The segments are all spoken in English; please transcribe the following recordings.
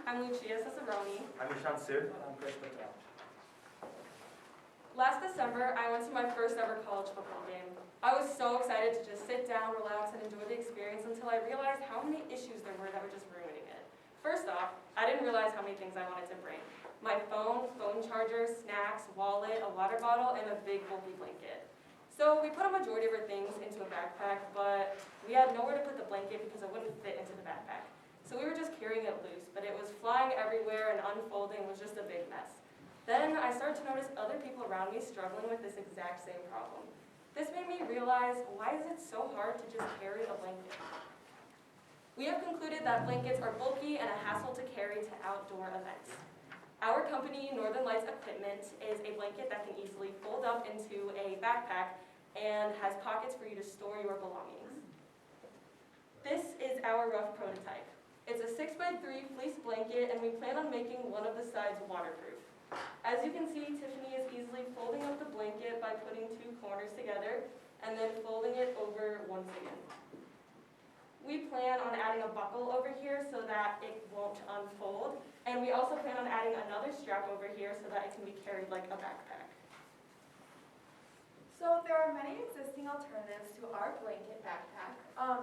I'm Lucia Cesaroni. I'm Nishant Sir. And I'm Chris Patel. Last December, I went to my first ever college football game. I was so excited to just sit down, relax, and enjoy the experience until I realized how many issues there were that were just ruining it. First off, I didn't realize how many things I wanted to bring. My phone charger, snacks, wallet, a water bottle, and a big bulky blanket. So we put a majority of our things into a backpack, but we had nowhere to put the blanket because it wouldn't fit into the backpack. So we were just carrying it loose, but it was flying everywhere and unfolding was just a big mess. Then I started to notice other people around me struggling with this exact same problem. This made me realize, why is it so hard to just carry a blanket? We have concluded that blankets are bulky and a hassle to carry to outdoor events. Our company, Northern Lights Equipment, is a blanket that can easily fold up into a backpack and has pockets for you to store your belongings. This is our rough prototype. It's a 6x3 fleece blanket, and we plan on making one of the sides waterproof. As you can see, Tiffany is easily folding up the blanket by putting two corners together and then folding it over once again. We plan on adding a buckle over here so that it won't unfold, and we also plan on adding another strap over here so that it can be carried like a backpack. So there are many existing alternatives to our blanket backpack,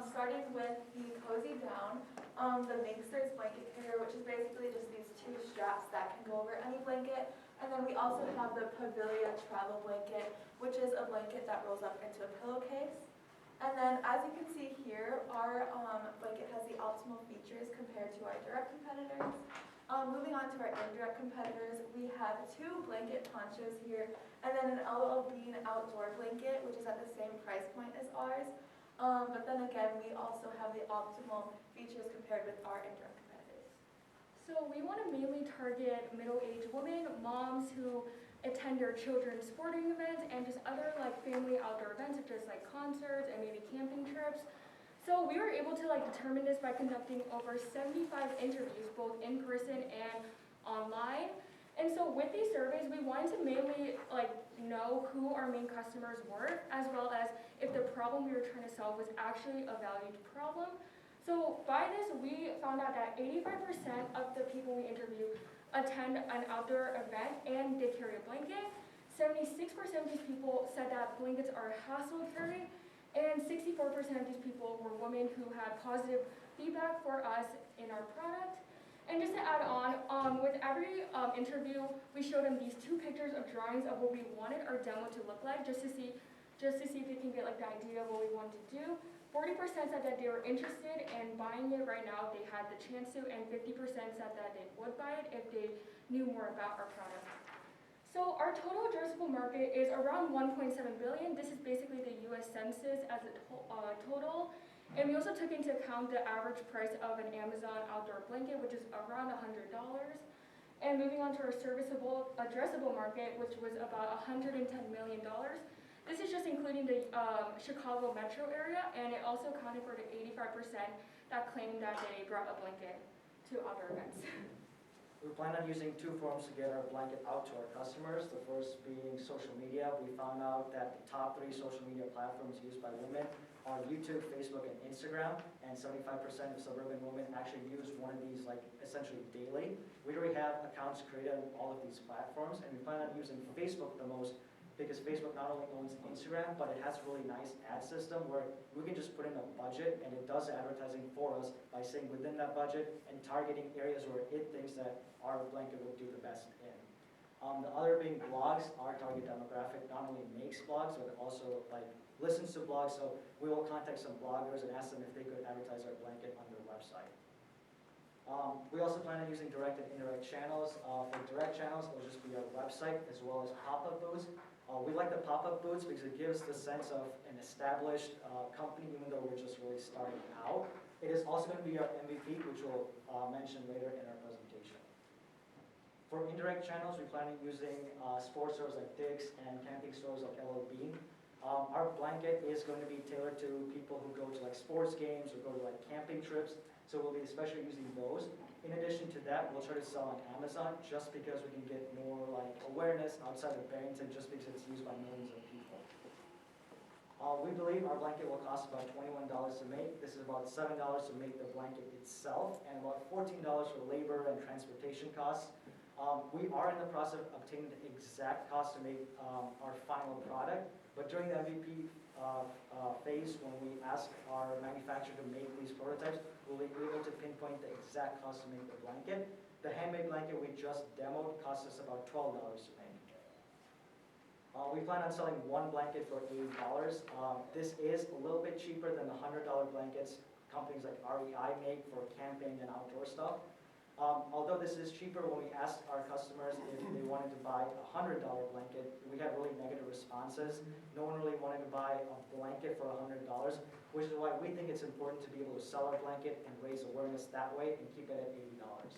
starting with the Cozy Down, the Minksters blanket carrier, which is basically just these two straps that can go over any blanket. And then we also have the Pavilia travel blanket, which is a blanket that rolls up into a pillowcase. And then as you can see here, our blanket has the optimal features compared to our direct competitors. Moving on to our indirect competitors, we have two blanket ponchos here, and then an LL Bean outdoor blanket, which is at the same price point as ours. But then again, we also have the optimal features compared with our indirect competitors. So we want to mainly target middle-aged women, moms who attend their children's sporting events, and just other like family outdoor events, such as like concerts and maybe camping trips. So we were able to determine this by conducting over 75 interviews, both in person and online. And so with these surveys, we wanted to mainly know who our main customers were, as well as if the problem we were trying to solve was actually a valued problem. So by this, we found out that 85% of the people we interviewed attend an outdoor event and they carry a blanket. 76% of these people said that blankets are a hassle to carry. And 64% of these people were women who had positive feedback for us in our product. And just to add on, with every interview, we showed them these two pictures of drawings of what we wanted our demo to look like, just to see if they can get the idea of what we wanted to do. 40% said that they were interested in buying it right now if they had the chance to, and 50% said that they would buy it if they knew more about our product. So our total addressable market is around 1.7 billion. This is basically the U.S. Census as a total. And we also took into account the average price of an Amazon outdoor blanket, which is around $100. And moving on to our serviceable addressable market, which was about $110 million. This is just including the Chicago metro area, and it also accounted for the 85% that claimed that they brought a blanket to outdoor events. We plan on using two forms to get our blanket out to our customers. The first being social media. We found out that the top 3 social media platforms used by women are YouTube, Facebook, and Instagram. And 75% of suburban women actually use one of these essentially daily. We already have accounts created on all of these platforms, and we plan on using Facebook the most because Facebook not only owns Instagram, but it has a really nice ad system where we can just put in a budget and it does the advertising for us by saying within that budget and targeting areas where it thinks that our blanket will do the best in. The other being blogs. Our target demographic not only makes blogs, but also listens to blogs, so we will contact some bloggers and ask them if they could advertise our blanket on their website. We also plan on using direct and indirect channels. For direct channels, it'll just be our website as well as pop-up booths. We like the pop-up booths because it gives the sense of an established company, even though we're just really starting out. It is also going to be our MVP, which we'll mention later in our presentation. For indirect channels, we plan on using sports stores like Dick's and camping stores like LL Bean. Our blanket is going to be tailored to people who go to sports games or go to camping trips, so we'll be especially using those. In addition to that, we'll try to sell on Amazon just because we can get more awareness outside of Barrington just because it's used by millions of people. We believe our blanket will cost about $21 to make. This is about $7 to make the blanket itself, and about $14 for labor and transportation costs. We are in the process of obtaining the exact cost to make our final product, but during the MVP phase, when we ask our manufacturer to make these prototypes, we'll be able to pinpoint the exact cost to make the blanket. The handmade blanket we just demoed cost us about $12 to make. We plan on selling one blanket for $80. This is a little bit cheaper than the $100 blankets companies like REI make for camping and outdoor stuff. Although this is cheaper, when we asked our customers if they wanted to buy a $100 blanket, we had really negative responses. No one really wanted to buy a blanket for $100, which is why we think it's important to be able to sell our blanket and raise awareness that way and keep it at $80.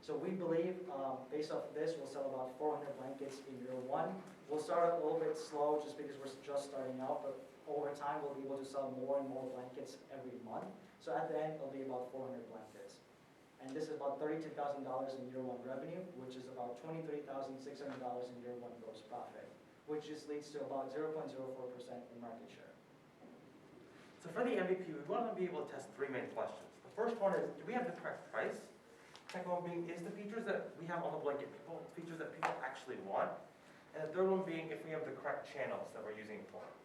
So we believe, based off of this, we'll sell about 400 blankets in year one. We'll start out a little bit slow just because we're just starting out, but over time we'll be able to sell more and more blankets every month. So at the end, it'll be about 400 blankets. And this is about $32,000 in year one revenue, which is about $23,600 in year one gross profit, which just leads to about 0.04% in market share. So for the MVP, we want to be able to test three main questions. The first one is, do we have the correct price? Second one being, is the features that we have on the blanket features that people actually want? And the third one being, if we have the correct channels that we're using for it.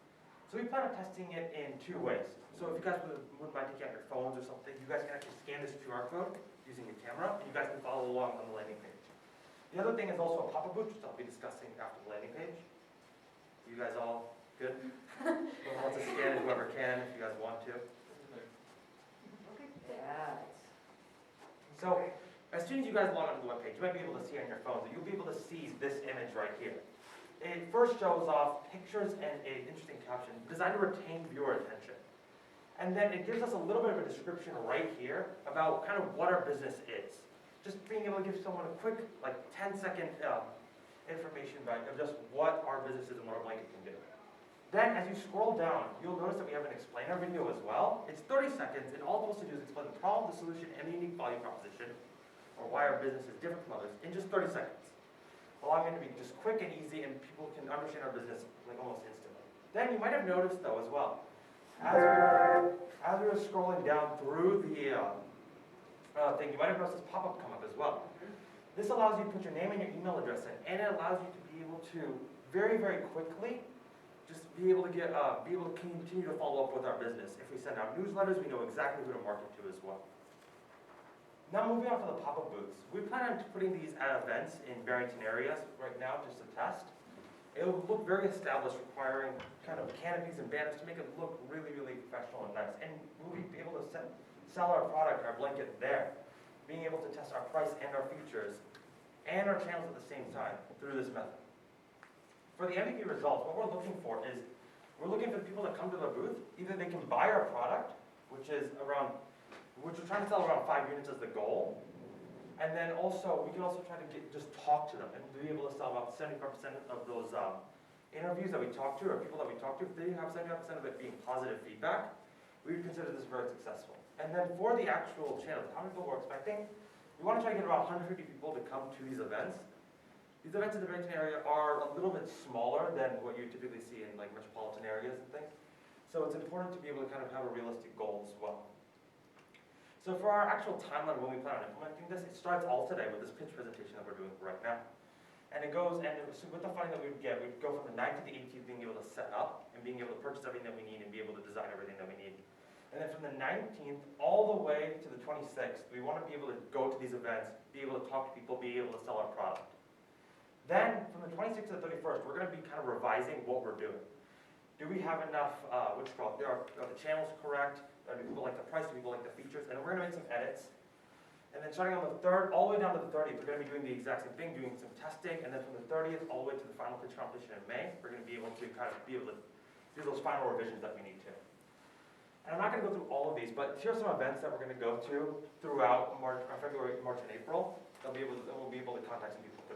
So we plan on testing it in two ways. So if you guys wouldn't mind taking out your phones or something, you guys can actually scan this QR code using your camera, and you guys can follow along on the landing page. The other thing is also a pop-up booth, which I'll be discussing after the landing page. You guys all good? Whoever wants to scan it, whoever can, if you guys want to. Yeah. So as soon as you guys log onto the webpage, you might be able to see on your phones that you'll be able to see this image right here. It first shows off pictures and an interesting caption designed to retain viewer attention. And then it gives us a little bit of a description right here about kind of what our business is. Just being able to give someone a quick, like 10-second information about of just what our business is and what our blanket can do. Then as you scroll down, you'll notice that we have an explainer video as well. It's 30 seconds, and all it's supposed to do is explain the problem, the solution, and the unique value proposition, or why our business is different from others, in just 30 seconds. Allowing it to be just quick and easy, and people can understand our business like almost instantly. Then you might have noticed though as well, as we were scrolling down through the thing, you might have noticed this pop-up come up as well. This allows you to put your name and your email address in, and it allows you to be able to very, very quickly just be able to continue to follow up with our business. If we send out newsletters, we know exactly who to market to as well. Now moving on to the pop-up booths. We plan on putting these at events in Barrington areas right now just to test. It will look very established, requiring kind of canopies and banners to make it look really, really professional and nice. And we'll be able to sell our product, our blanket there, being able to test our price and our features and our channels at the same time through this method. For the MVP results, what we're looking for is, we're looking for the people that come to the booth, either they can buy our product, which we're trying to sell around 5 units as the goal, and then also, we can also try to just talk to them and be able to sell about 75% of those interviews that we talk to, or people that we talk to. If they have 75% of it being positive feedback, we would consider this very successful. And then for the actual channels, how many people we're expecting, we want to try to get about 150 people to come to these events. These events in the Barrington area are a little bit smaller than what you typically see in like metropolitan areas and things. So it's important to be able to kind of have a realistic goal as well. So for our actual timeline when we plan on implementing this, it starts all today with this pitch presentation that we're doing right now. And it goes, and so with the funding that we would get, we'd go from the 9th to the 18th being able to set up and being able to purchase everything that we need and be able to design everything that we need. And then from the 19th all the way to the 26th, we want to be able to go to these events, be able to talk to people, be able to sell our product. Then from the 26th to the 31st, we're going to be kind of revising what we're doing. Do we have enough, are the channels correct? Do people like the price? Do people like the features? And we're going to make some edits. And then starting on the 3rd, all the way down to the 30th, we're going to be doing the exact same thing, doing some testing. And then from the 30th all the way to the final pitch competition in May, we're going to be able to do those final revisions that we need to. And I'm not going to go through all of these, but here are some events that we're going to go to throughout February, March, and April. We'll be able to contact some people too.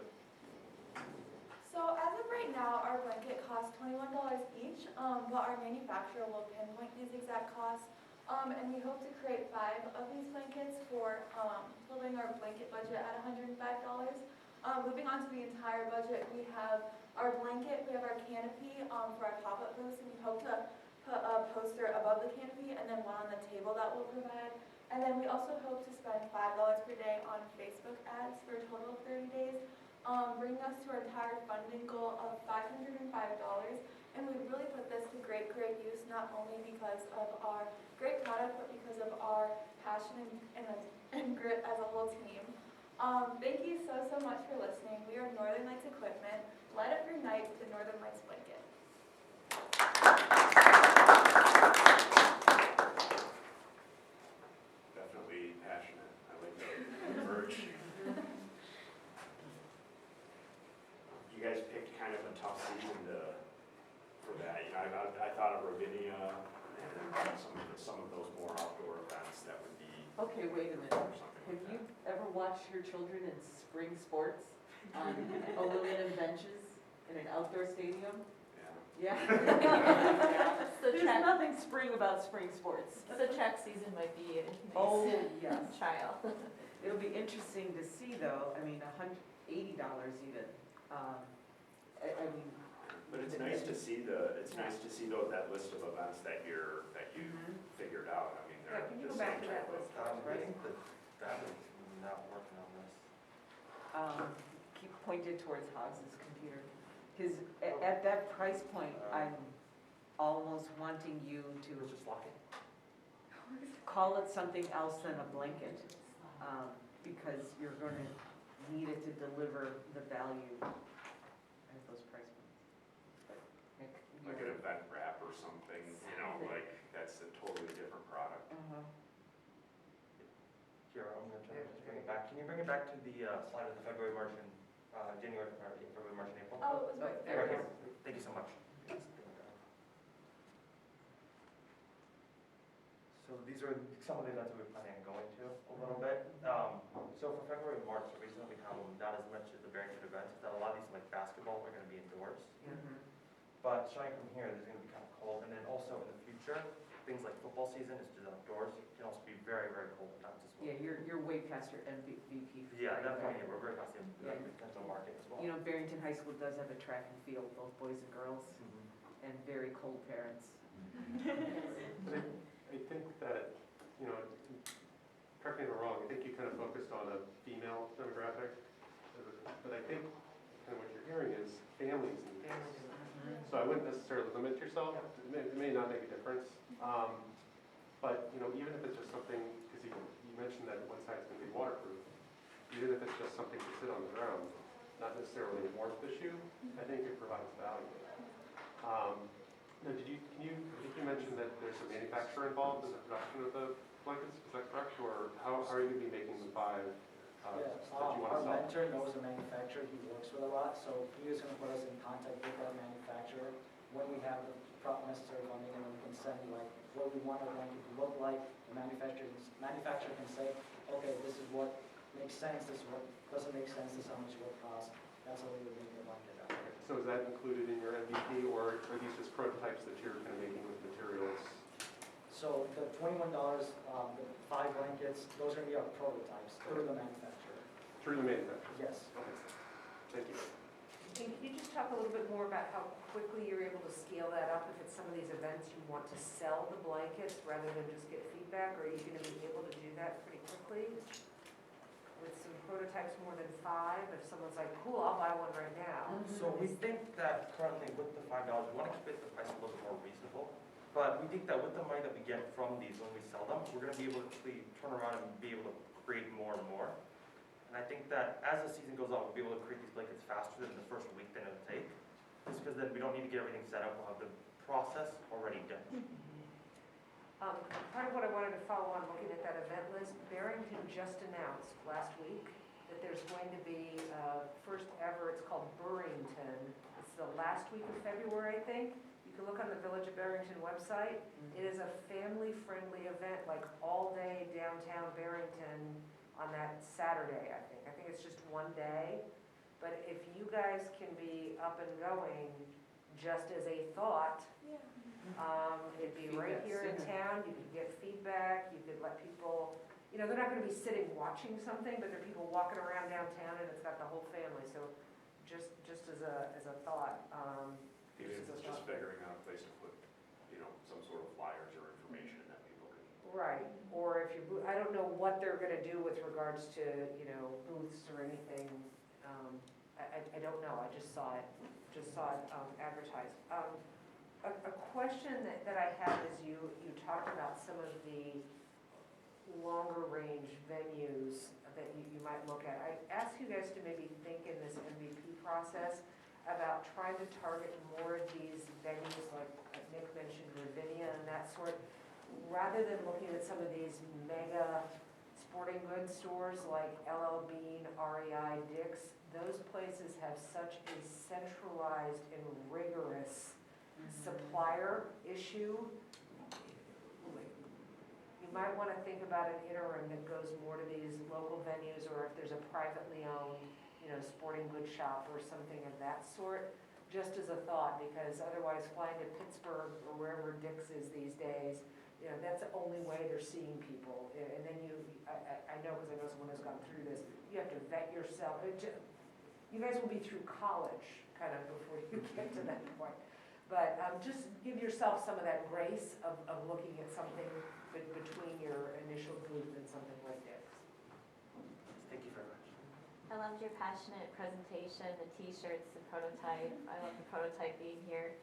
So as of right now, our blanket costs $21 each, but our manufacturer will pinpoint these exact costs. And we hope to create 5 of these blankets for building our blanket budget at $105. Moving on to the entire budget, we have our blanket, we have our canopy for our pop-up booths, and we hope to put a poster above the canopy and then one on the table that we'll provide. And then we also hope to spend $5 per day on Facebook ads for a total of 30 days, bringing us to our entire funding goal of $505. And we really put this to great use, not only because of our great product, but because of our passion and grit as a whole team. Thank you so much for listening. We are Northern Lights Equipment. Light up your night with the Northern Lights blanket. Definitely passionate. I like the merch. You guys picked kind of a tough season for that. You know, I thought of Ravinia and some of those more outdoor events that would be Okay, wait a minute. or something Have like you ever watched your children in spring sports on aluminum benches in an outdoor stadium? that. Yeah. The There's track, nothing spring about spring sports. the track season might be a Oh, nice yes. trial. It'll be interesting to see though, I mean, $180 even. I mean. But it's nice to see that list of events that you Mhm. figured out. I mean, they're Yeah, can you the go back same to that type of- list? I think that is not working on this. Keep pointed towards Hogs's computer. Because at that price point, I'm almost wanting you to Let's just lock it. call it something else than a blanket, because you're going to need it to deliver the value at those price points. But, like an event wrap or something, you know, like that's a totally different product. Here, I'm gonna try to just bring it back. Can you bring it back to the slide of the February, March, and January, February, March, and April? Oh, it was right There there. it is. Thank you so much. So these are some of the events that we're planning on going to a little bit. So for February and March, the reason that we have them not as much as the Barrington events is that a lot of these, like basketball, are gonna be indoors. But starting from here, there's gonna be kind of cold, and then also in the future, things like football season is just outdoors, it can also be very, very cold at times as well. Yeah, you're way past your MVP. for Yeah, spring, definitely, right? we're very fast in the Yeah. potential market as well. You know, Barrington High School does have a track and field, both boys and girls, Mhm. and very cold parents. But I think that, you know, correct me if I'm wrong, I think you kind of focused on a female demographic. But I think kind of what you're hearing is families need this. So I wouldn't necessarily limit yourself. It may not make a difference. But, you know, even if it's just something, because you mentioned that one side's going to be waterproof, even if it's just something to sit on the ground, not necessarily a warmth issue, I think it provides value. Now, I think you mentioned that there's a manufacturer involved in the production of the blankets, is that correct? Or how are you going to be making the five Yeah, that you want our to sell? mentor knows the manufacturer, he works with a lot, so he is gonna put us in contact with that manufacturer when we have the necessary funding, and then we can send like what we want our blanket to look like. The manufacturer can say, okay, this is what makes sense, this is what doesn't make sense, this is how much it will cost. That's how we would make the blanket out. So is that included in your MVP, or are these just prototypes that you're kind of making with materials? So the $21, the 5 blankets, those are gonna be our prototypes through the manufacturer. Through the manufacturer? Yes. Okay, thank you. And can you just talk a little bit more about how quickly you're able to scale that up? If it's some of these events you want to sell the blankets rather than just get feedback, or are you going to be able to do that pretty quickly? With some prototypes more than 5, if someone's like, cool, I'll buy one right now. So we think that currently with the $5, we want to keep the price a little bit more reasonable. But we think that with the money that we get from these when we sell them, we're going to be able to quickly turn around and be able to create more and more. And I think that as the season goes on, we'll be able to create these blankets faster than the first week than it'll take. Just because then we don't need to get everything set up, we'll have the process already done. Part of what I wanted to follow on looking at that event list, Barrington just announced last week that there's going to be first ever, it's called Burrington. It's the last week of February, I think. You can look on the Village of Barrington website. It is a family-friendly event, like all day downtown Barrington on that Saturday, I think. I think it's just one day. But if you guys can be up and going, just as a thought, it'd be right here in town. You could get feedback, you could let people you know, they're not gonna be sitting watching something, but there are people walking around downtown and it's got the whole family, so just as a thought, Even if it's just figuring out a place to put, you know, some sort of flyers or information that people can. right, or if you, I don't know what they're gonna do with regards to, you know, booths or anything. I don't know, I just saw it advertised. A question that I have is you talked about some of the longer range venues that you might look at. I ask you guys to maybe think in this MVP process about trying to target more of these venues like Nick mentioned, Ravinia and that sort, rather than looking at some of these mega sporting goods stores like LL Bean, REI, Dick's. Those places have such a centralized and rigorous supplier issue. You might want to think about an interim that goes more to these local venues, or if there's a privately owned, you know, sporting goods shop or something of that sort, just as a thought, because otherwise flying to Pittsburgh or wherever Dick's is these days, you know, that's the only way they're seeing people. And then I know, because I know someone who's gone through this, you have to vet yourself. You guys will be through college kind of before you get to that point. But just give yourself some of that grace of looking at something between your initial booth and something like this. Thank you very much. I loved your passionate presentation, the t-shirts, the prototype. I love the prototype being here.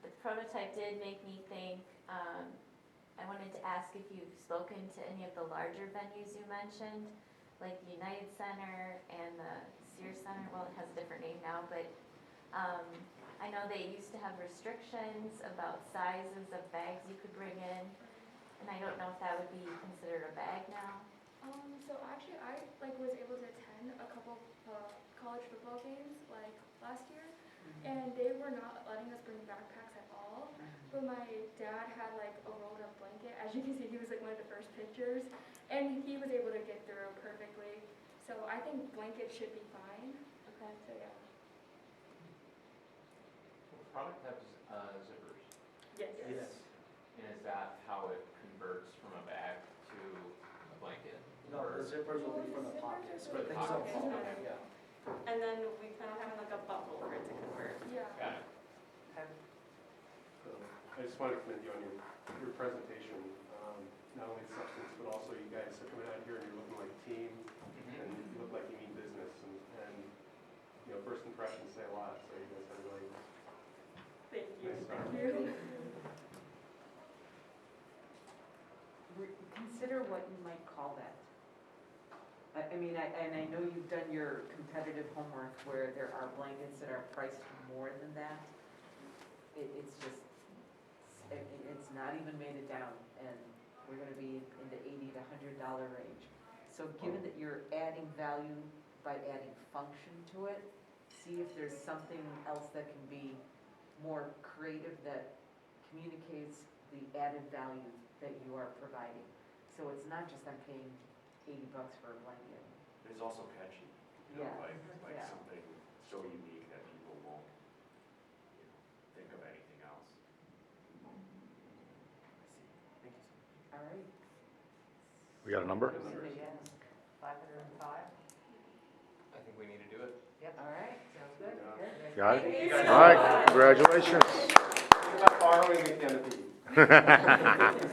The prototype did make me think, I wanted to ask if you've spoken to any of the larger venues you mentioned, like the United Center and the Sears Center. Well, it has a different name now, but I know they used to have restrictions about sizes of bags you could bring in, and I don't know if that would be considered a bag now. So actually, I was able to attend a couple college football games last year, and they were not letting us bring backpacks at all. But my dad had a rolled up blanket. As you can see, he was one of the first pictures, and he was able to get through perfectly. So I think blankets should be fine. Okay. So yeah. The product has zippers, Yes. Yes. and is that how it converts from a bag to a blanket? No, the zippers will be for the pockets, but things don't fall out, yeah. And then we plan on having a buckle for it to convert. Yeah. Got it. So I just wanted to commend you on your presentation, not only substance, but also you guys are coming out here and you're looking like a team, and you look like you mean business, and you know, first impressions say a lot, so you guys have really Thank you. nice start. Thank you. Consider what you might call that. I mean, I know you've done your competitive homework where there are blankets that are priced more than that. It's just, it's not even made it down, and we're gonna be in the $80 to $100 range. So given that you're adding value by adding function to it, see if there's something else that can be more creative that communicates the added value that you are providing. So it's not just I'm paying $80 for a blanket. It's also catchy, you know, Yeah. like Yeah. something so unique that people won't, you know, think of anything else. Thank you so much. All right. We got a number? Yes, 505? I think we need to do it. Yep. All right. Sounds good. Yeah. Good. Got it? Thank you. All right, congratulations. It's about borrowing again at the